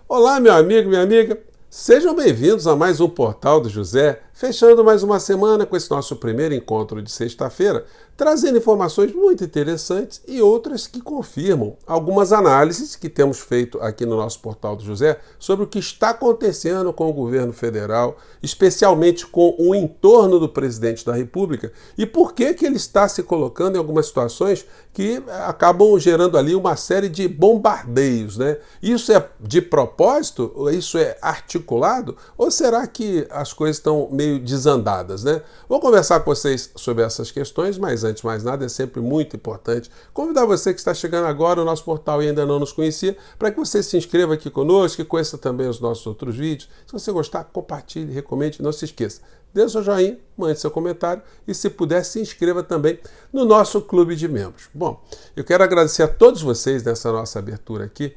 Olá, meu amigo, minha amiga. Sejam bem-vindos a mais um Portal do José, fechando mais uma semana com esse nosso primeiro encontro de sexta-feira, trazendo informações muito interessantes e outras que confirmam algumas análises que temos feito aqui no nosso Portal do José sobre o que está acontecendo com o governo federal, especialmente com o entorno do presidente da República e por que ele está se colocando em algumas situações que acabam gerando ali uma série de bombardeios, né? Isso é de propósito? Isso é articulado? Ou será que as coisas estão meio desandadas, né? Vou conversar com vocês sobre essas questões, mas antes de mais nada é sempre muito importante convidar você que está chegando agora no nosso portal e ainda não nos conhecia, para que você se inscreva aqui conosco e conheça também os nossos outros vídeos. Se você gostar, compartilhe, recomende, não se esqueça. Dê o seu joinha, mande seu comentário e, se puder, se inscreva também no nosso clube de membros. Bom, eu quero agradecer a todos vocês nessa nossa abertura aqui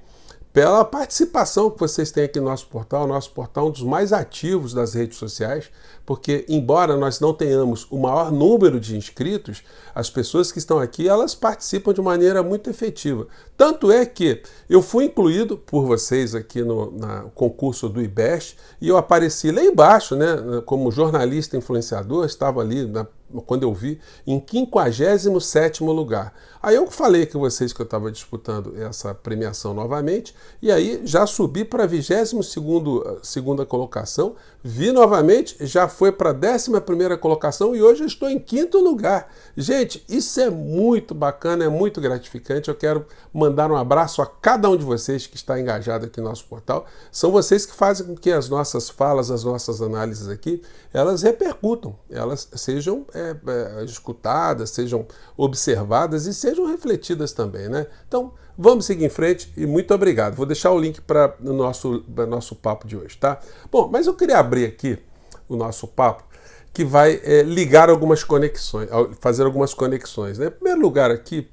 pela participação que vocês têm aqui no nosso portal. O nosso portal é um dos mais ativos das redes sociais, porque, embora nós não tenhamos o maior número de inscritos, as pessoas que estão aqui, elas participam de maneira muito efetiva. Tanto é que eu fui incluído por vocês aqui no concurso do IBEST e eu apareci lá embaixo, né, como jornalista influenciador, estava ali quando eu vi, em 57º lugar. Aí eu falei com vocês que eu estava disputando essa premiação novamente, e aí já subi para a 22ª colocação, vi novamente, já foi para a 11ª colocação e hoje eu estou em 5º lugar. Gente, isso é muito bacana, é muito gratificante. Eu quero mandar um abraço a cada um de vocês que está engajado aqui no nosso portal. São vocês que fazem com que as nossas falas, as nossas análises aqui, elas repercutam, elas sejam escutadas, sejam observadas e sejam refletidas também, né? Então, vamos seguir em frente e muito obrigado. Vou deixar o link para o nosso papo de hoje, tá? Bom, mas eu queria abrir aqui o nosso papo que vai ligar algumas conexões, fazer algumas conexões, né? Em primeiro lugar aqui,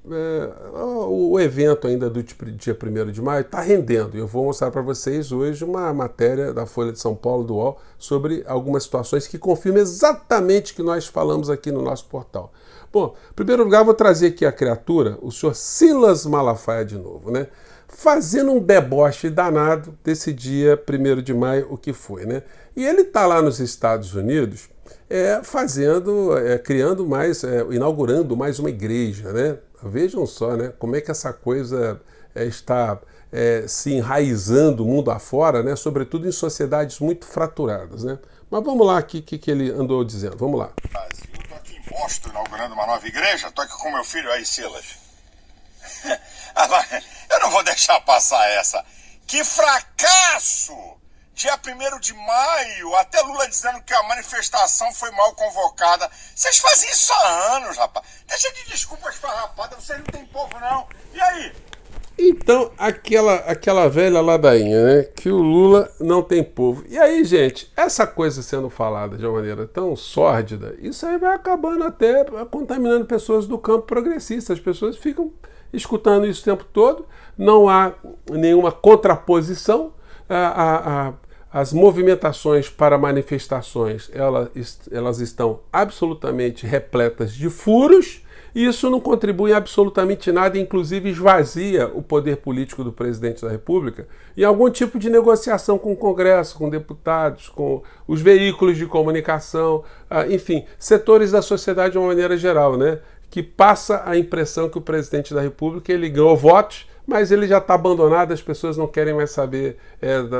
o evento ainda do dia 1º de maio está rendendo. Eu vou mostrar para vocês hoje uma matéria da Folha de São Paulo, do UOL, sobre algumas situações que confirmam exatamente o que nós falamos aqui no nosso portal. Bom, em primeiro lugar, vou trazer aqui a criatura, o senhor Silas Malafaia de novo, né? Fazendo um deboche danado desse dia 1º de maio, o que foi, né? E ele está lá nos Estados Unidos inaugurando mais uma igreja, né? Vejam só, né? Como é que essa coisa está se enraizando mundo afora, né? Sobretudo em sociedades muito fraturadas, né? Mas vamos lá, o que ele andou dizendo? Vamos lá. Brasil, tô aqui em Boston inaugurando uma nova igreja, tô aqui com meu filho aí, Silas. Agora, eu não vou deixar passar essa. Que fracasso! Dia 1º de maio, até Lula dizendo que a manifestação foi mal convocada. Vocês fazem isso há anos, rapaz. Deixa de desculpas farrapadas, vocês não têm povo, não. E aí? Então, aquela velha ladainha, né? Que o Lula não tem povo. E aí, gente, essa coisa sendo falada de uma maneira tão sórdida, isso aí vai acabando até contaminando pessoas do campo progressista. As pessoas ficam escutando isso o tempo todo, não há nenhuma contraposição. As movimentações para manifestações, elas estão absolutamente repletas de furos, e isso não contribui absolutamente nada, inclusive esvazia o poder político do presidente da República em algum tipo de negociação com o Congresso, com deputados, com os veículos de comunicação, enfim, setores da sociedade de uma maneira geral, né? Que passa a impressão que o presidente da República ele ganhou votos, mas ele já está abandonado, as pessoas não querem mais saber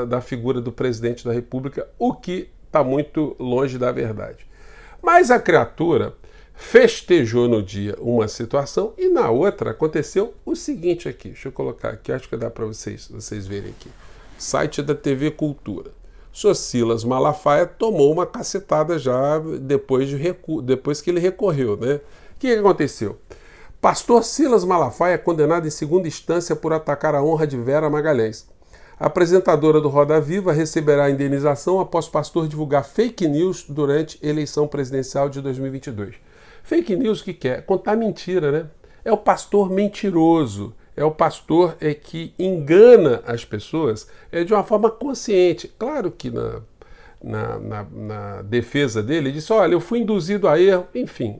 da figura do presidente da República, o que está muito longe da verdade. Mas a criatura festejou no dia uma situação e na outra aconteceu o seguinte aqui. Deixa eu colocar aqui, acho que dá para vocês verem aqui. Site da TV Cultura. O senhor Silas Malafaia tomou uma cacetada já depois que ele recorreu, né? O que aconteceu? Pastor Silas Malafaia é condenado em segunda instância por atacar a honra de Vera Magalhães. A apresentadora do Roda Viva receberá a indenização após pastor divulgar fake news durante a eleição presidencial de 2022. Fake news, o que é? Contar mentira, né? É o pastor mentiroso. É o pastor que engana as pessoas de uma forma consciente. Claro que na defesa dele, disse, olha, eu fui induzido a erro, enfim.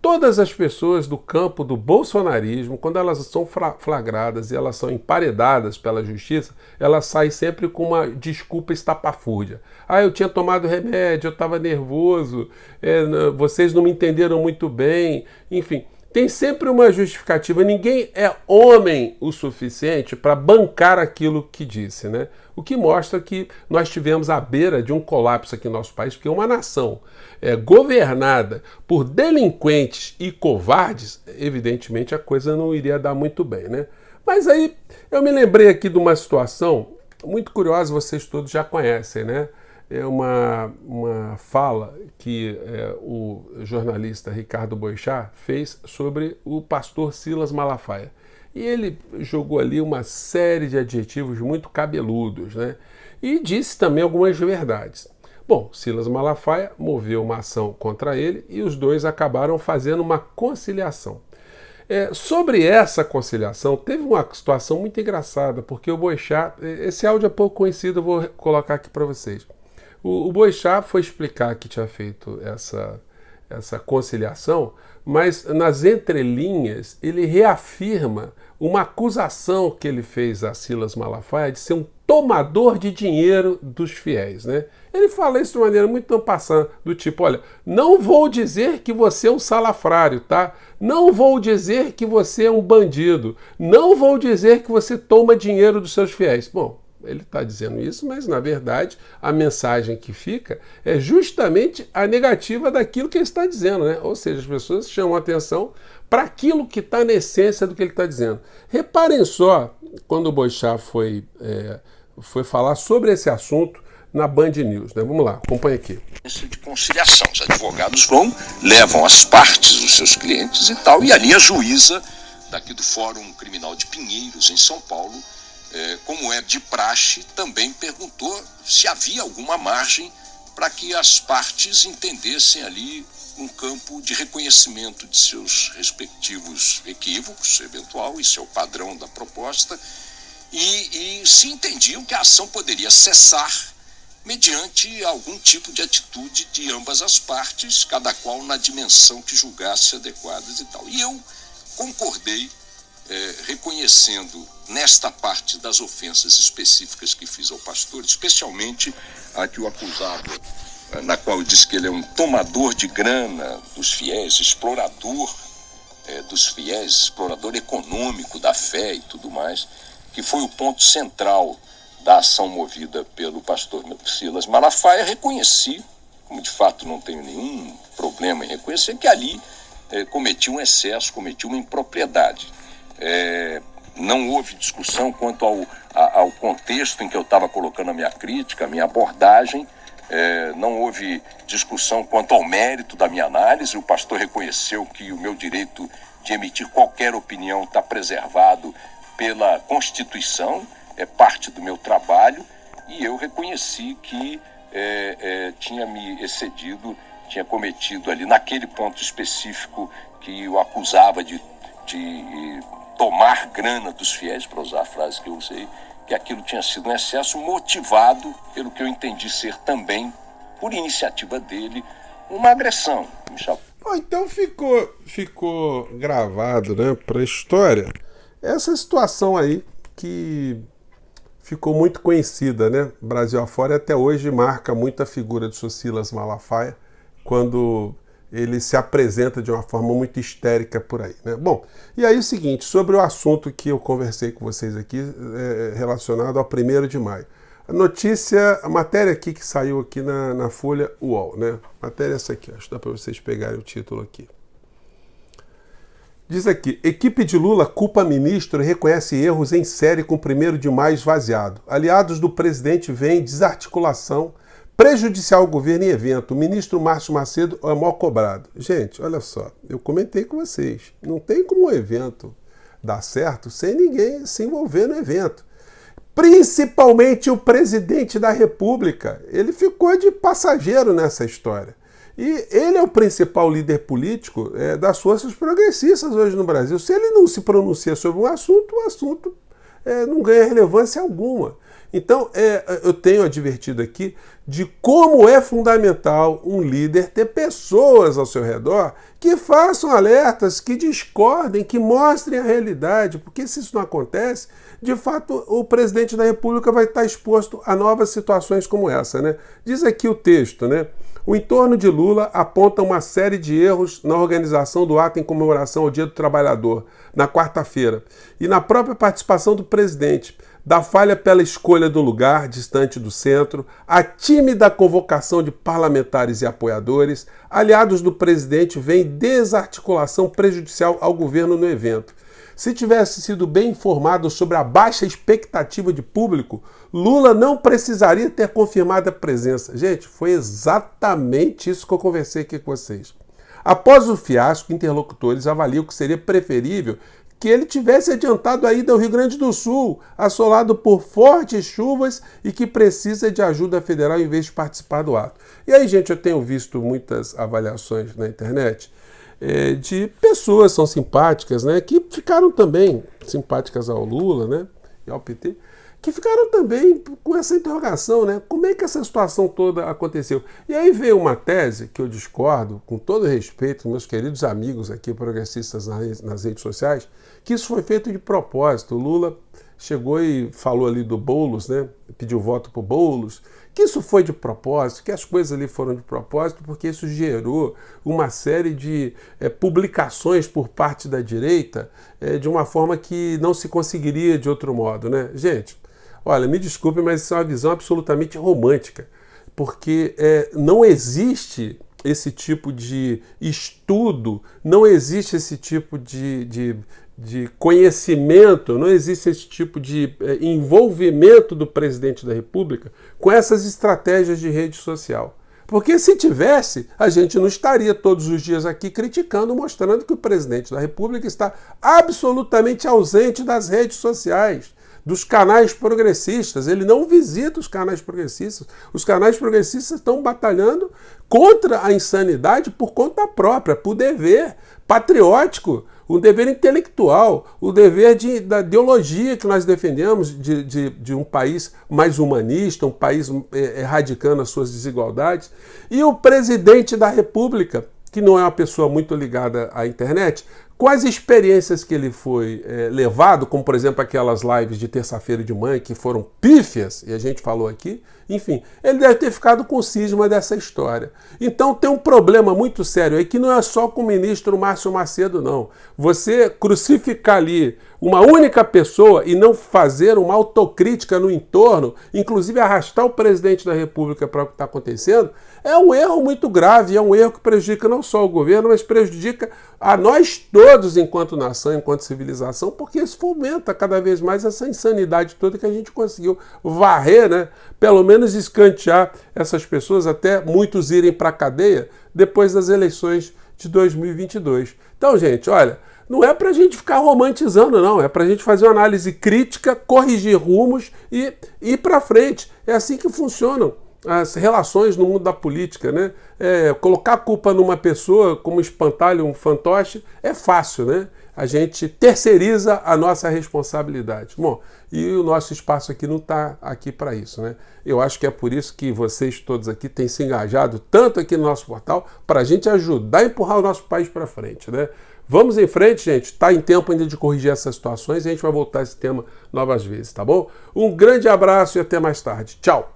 Todas as pessoas do campo do bolsonarismo, quando elas são flagradas e elas são emparedadas pela justiça, elas saem sempre com uma desculpa estapafúrdia. Eu tinha tomado remédio, eu estava nervoso, vocês não me entenderam muito bem, enfim. Tem sempre uma justificativa. Ninguém é homem o suficiente para bancar aquilo que disse, né? O que mostra que nós tivemos à beira de um colapso aqui no nosso país, porque uma nação governada por delinquentes e covardes, evidentemente a coisa não iria dar muito bem, né? Mas aí eu me lembrei aqui de uma situação muito curiosa, vocês todos já conhecem, né? É uma fala que o jornalista Ricardo Boechat fez sobre o pastor Silas Malafaia. E ele jogou ali uma série de adjetivos muito cabeludos, né? E disse também algumas verdades. Bom, Silas Malafaia moveu uma ação contra ele e os dois acabaram fazendo uma conciliação. Sobre essa conciliação, teve uma situação muito engraçada, porque o Boechat, esse áudio é pouco conhecido, eu vou colocar aqui para vocês. O Boechat foi explicar que tinha feito essa conciliação, mas nas entrelinhas ele reafirma uma acusação que ele fez a Silas Malafaia de ser um tomador de dinheiro dos fiéis, né? Ele fala isso de maneira muito passando, do tipo, olha, não vou dizer que você é um salafrário, tá? Não vou dizer que você é um bandido, não vou dizer que você toma dinheiro dos seus fiéis. Bom, ele está dizendo isso, mas na verdade a mensagem que fica é justamente a negativa daquilo que ele está dizendo, né? Ou seja, as pessoas chamam atenção para aquilo que está na essência do que ele está dizendo. Reparem só, quando o Boechat foi falar sobre esse assunto na Band News, né? Vamos lá, acompanha aqui. De conciliação, os advogados levam as partes, os seus clientes e tal, e ali a juíza daqui do Fórum Criminal de Pinheiros, em São Paulo, como é de praxe, também perguntou se havia alguma margem para que as partes entendessem ali um campo de reconhecimento de seus respectivos equívocos, eventual, isso é o padrão da proposta, e se entendiam que a ação poderia cessar mediante algum tipo de atitude de ambas as partes, cada qual na dimensão que julgasse adequadas e tal. E eu concordei, reconhecendo nesta parte das ofensas específicas que fiz ao pastor, especialmente a que o acusava, na qual eu disse que ele é um tomador de grana dos fiéis, explorador dos fiéis, explorador econômico da fé e tudo mais, que foi o ponto central da ação movida pelo pastor Silas Malafaia. Reconheci, como de fato não tenho nenhum problema em reconhecer, que ali cometi um excesso, cometi uma impropriedade. Não houve discussão quanto ao contexto em que eu estava colocando a minha crítica, a minha abordagem, não houve discussão quanto ao mérito da minha análise. O pastor reconheceu que o meu direito de emitir qualquer opinião está preservado pela Constituição, é parte do meu trabalho, e eu reconheci que tinha me excedido, tinha cometido ali, naquele ponto específico que o acusava de tomar grana dos fiéis, para usar a frase que eu usei, que aquilo tinha sido um excesso motivado pelo que eu entendi ser também, por iniciativa dele, uma agressão. Então ficou gravado, né, para a história, essa situação aí que ficou muito conhecida, né, Brasil afora, e até hoje marca muito a figura de Silas Malafaia, quando ele se apresenta de uma forma muito histérica por aí, né? Bom, e aí o seguinte, sobre o assunto que eu conversei com vocês aqui, relacionado ao 1º de maio. A matéria aqui que saiu aqui na Folha UOL, né? Matéria essa aqui, acho que dá para vocês pegarem o título aqui. Diz aqui, equipe de Lula culpa ministro e reconhece erros em série com 1º de maio esvaziado. Aliados do presidente veem desarticulação prejudicial ao governo em evento. O ministro Márcio Macedo é mal cobrado. Gente, olha só, eu comentei com vocês. Não tem como um evento dar certo sem ninguém se envolver no evento. Principalmente o presidente da República. Ele ficou de passageiro nessa história. E ele é o principal líder político das forças progressistas hoje no Brasil. Se ele não se pronuncia sobre um assunto, o assunto não ganha relevância alguma. Então, eu tenho advertido aqui de como é fundamental um líder ter pessoas ao seu redor que façam alertas, que discordem, que mostrem a realidade, porque se isso não acontece, de fato, o presidente da República vai estar exposto a novas situações como essa, né? Diz aqui o texto, né? O entorno de Lula aponta uma série de erros na organização do ato em comemoração ao Dia do Trabalhador, na quarta-feira, e na própria participação do presidente, da falha pela escolha do lugar distante do centro, a tímida convocação de parlamentares e apoiadores, aliados do presidente veem desarticulação prejudicial ao governo no evento. Se tivesse sido bem informado sobre a baixa expectativa de público, Lula não precisaria ter confirmado a presença. Gente, foi exatamente isso que eu conversei aqui com vocês. Após o fiasco, interlocutores avaliam que seria preferível que ele tivesse adiantado a ida ao Rio Grande do Sul, assolado por fortes chuvas e que precisa de ajuda federal em vez de participar do ato. E aí, gente, eu tenho visto muitas avaliações na internet de pessoas que são simpáticas, né, que ficaram também simpáticas ao Lula, né, e ao PT, que ficaram também com essa interrogação, né, como é que essa situação toda aconteceu? E aí veio uma tese que eu discordo, com todo respeito, meus queridos amigos aqui progressistas nas redes sociais, que isso foi feito de propósito. O Lula chegou e falou ali do Boulos, né, pediu voto para o Boulos, que isso foi de propósito, que as coisas ali foram de propósito, porque isso gerou uma série de publicações por parte da direita de uma forma que não se conseguiria de outro modo, né? Gente, olha, me desculpe, mas isso é uma visão absolutamente romântica, porque não existe esse tipo de estudo, não existe esse tipo de conhecimento, não existe esse tipo de envolvimento do presidente da República com essas estratégias de rede social. Porque se tivesse, a gente não estaria todos os dias aqui criticando, mostrando que o presidente da República está absolutamente ausente das redes sociais, dos canais progressistas. Ele não visita os canais progressistas. Os canais progressistas estão batalhando contra a insanidade por conta própria, por dever patriótico, o dever intelectual, o dever da ideologia que nós defendemos de um país mais humanista, um país erradicando as suas desigualdades. E o presidente da República, que não é uma pessoa muito ligada à internet, com as experiências que ele foi levado, como por exemplo aquelas lives de terça-feira de manhã que foram pífias, e a gente falou aqui, enfim, ele deve ter ficado com cisma dessa história. Então tem um problema muito sério aí, que não é só com o ministro Márcio Macedo, não. Você crucificar ali uma única pessoa e não fazer uma autocrítica no entorno, inclusive arrastar o presidente da República para o que está acontecendo, é um erro muito grave, é um erro que prejudica não só o governo, mas prejudica a nós todos enquanto nação, enquanto civilização, porque isso fomenta cada vez mais essa insanidade toda que a gente conseguiu varrer, né? Pelo menos escantear essas pessoas, até muitos irem para a cadeia depois das eleições de 2022. Então, gente, olha, não é para a gente ficar romantizando, não. É para a gente fazer uma análise crítica, corrigir rumos e ir para frente. É assim que funcionam as relações no mundo da política, né? Colocar a culpa numa pessoa como espantalho, um fantoche, é fácil, né? A gente terceiriza a nossa responsabilidade. Bom, e o nosso espaço aqui não está aqui para isso, né? Eu acho que é por isso que vocês todos aqui têm se engajado tanto aqui no nosso portal para a gente ajudar a empurrar o nosso país para frente, né? Vamos em frente, gente. Está em tempo ainda de corrigir essas situações e a gente vai voltar a esse tema novas vezes, tá bom? Um grande abraço e até mais tarde. Tchau!